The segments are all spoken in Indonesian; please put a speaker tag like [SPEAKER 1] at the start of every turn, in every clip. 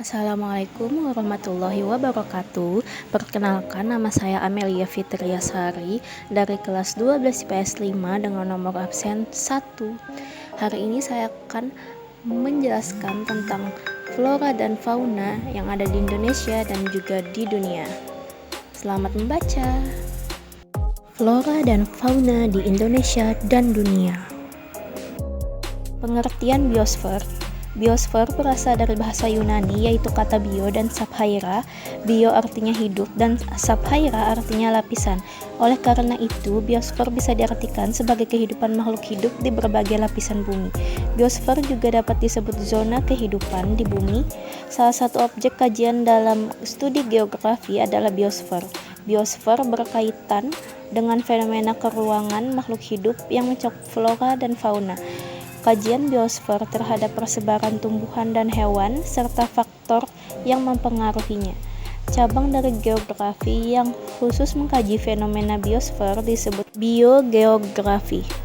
[SPEAKER 1] Assalamualaikum warahmatullahi wabarakatuh. Perkenalkan, nama saya Amelia Fitriasari dari kelas 12 IPS 5 dengan nomor absen 1. Hari ini saya akan menjelaskan tentang flora dan fauna yang ada di Indonesia dan juga di dunia. Selamat membaca. Flora dan fauna di Indonesia dan dunia. Pengertian biosfer. Biosfer berasal dari bahasa Yunani, yaitu kata bio dan saphaira. Bio artinya hidup dan saphaira artinya lapisan. Oleh karena itu, biosfer bisa diartikan sebagai kehidupan makhluk hidup di berbagai lapisan bumi. Biosfer juga dapat disebut zona kehidupan di bumi. Salah satu objek kajian dalam studi geografi adalah biosfer. Biosfer berkaitan dengan fenomena keruangan makhluk hidup yang mencakup flora dan fauna. Kajian biosfer terhadap persebaran tumbuhan dan hewan serta faktor yang mempengaruhinya. Cabang dari geografi yang khusus mengkaji fenomena biosfer disebut biogeografi.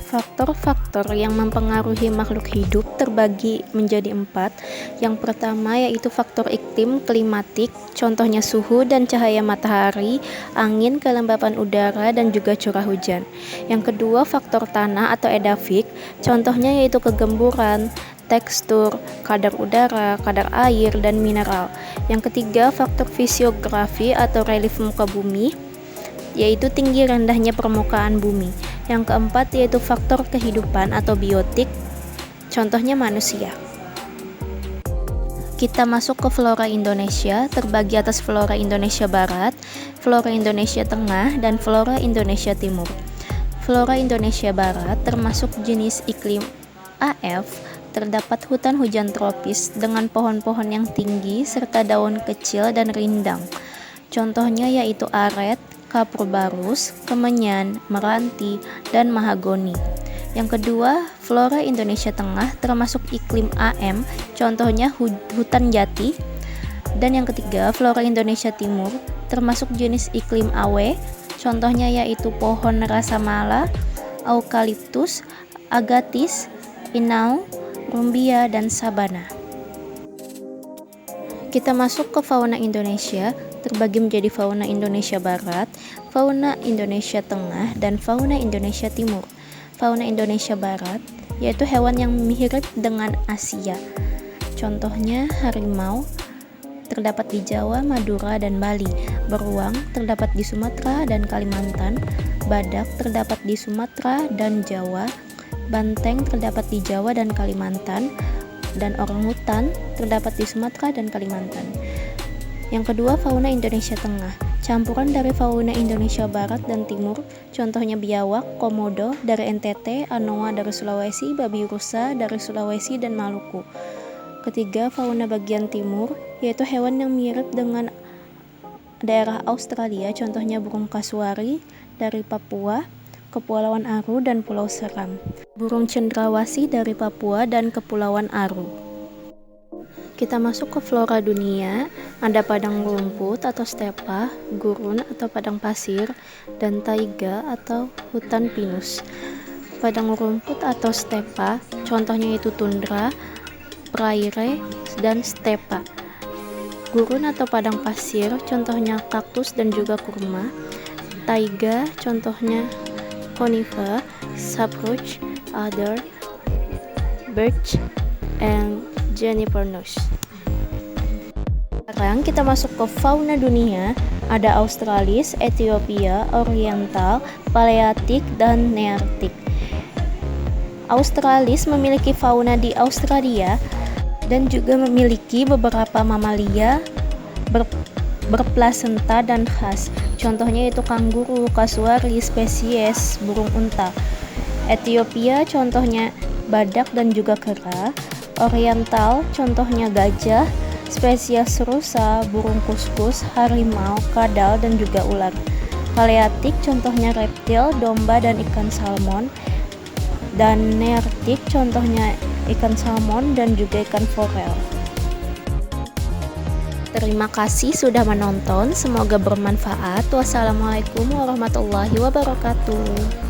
[SPEAKER 1] Faktor-faktor yang mempengaruhi makhluk hidup terbagi menjadi 4. Yang pertama yaitu faktor iklim klimatik, contohnya suhu dan cahaya matahari, angin, kelembapan udara, dan juga curah hujan. Yang kedua faktor tanah atau edafik, contohnya yaitu kegemburan, tekstur, kadar udara, kadar air, dan mineral. Yang ketiga faktor fisiografi atau relief muka bumi, yaitu tinggi rendahnya permukaan bumi. Yang keempat yaitu faktor kehidupan atau biotik, contohnya manusia. Kita masuk ke flora Indonesia, terbagi atas flora Indonesia Barat, flora Indonesia Tengah, dan flora Indonesia Timur. Flora Indonesia Barat termasuk jenis iklim AF, terdapat hutan hujan tropis dengan pohon-pohon yang tinggi serta daun kecil dan rindang. Contohnya yaitu aret, kapur barus, kemenyan, meranti, dan mahagoni. Yang kedua, flora Indonesia Tengah termasuk iklim AM, contohnya hutan jati. Dan yang ketiga, flora Indonesia Timur termasuk jenis iklim AW, contohnya yaitu pohon rasamala, eukaliptus, agatis, inau, rumbia, dan sabana. Kita masuk ke fauna Indonesia, terbagi menjadi fauna Indonesia Barat, fauna Indonesia Tengah, dan fauna Indonesia Timur. Fauna Indonesia Barat yaitu hewan yang mirip dengan Asia. Contohnya harimau terdapat di Jawa, Madura, dan Bali. Beruang terdapat di Sumatera dan Kalimantan. Badak terdapat di Sumatera dan Jawa. Banteng terdapat di Jawa dan Kalimantan. Dan orangutan terdapat di Sumatera dan Kalimantan. Yang kedua, fauna Indonesia Tengah, campuran dari fauna Indonesia Barat dan Timur, contohnya biawak, komodo dari NTT, anoa dari Sulawesi, babi rusa dari Sulawesi dan Maluku. Ketiga, fauna bagian timur, yaitu hewan yang mirip dengan daerah Australia, contohnya burung kasuari dari Papua, Kepulauan Aru, dan Pulau Seram. Burung cendrawasih dari Papua dan Kepulauan Aru. Kita masuk ke flora dunia, ada padang rumput atau stepa, gurun atau padang pasir, dan taiga atau hutan pinus. Padang rumput atau stepa, contohnya itu tundra, praire, dan stepa. Gurun atau padang pasir, contohnya kaktus dan juga kurma. Taiga, contohnya conifer, sapruch, alder, birch, and juniperus. Sekarang kita masuk ke fauna dunia, ada Australis, Ethiopia, Oriental, Palearctic, dan Nearctic. Australis memiliki fauna di Australia dan juga memiliki beberapa mamalia berplasenta dan khas. Contohnya itu kanguru, kasuari, spesies burung unta. Ethiopia contohnya badak dan juga kera. Oriental contohnya gajah, spesies rusa, burung kuskus, harimau, kadal, dan juga ular. Palearctic contohnya reptil, domba, dan ikan salmon. Dan Nearctic contohnya ikan salmon dan juga ikan forel. Terima kasih sudah menonton, semoga bermanfaat. Wassalamualaikum warahmatullahi wabarakatuh.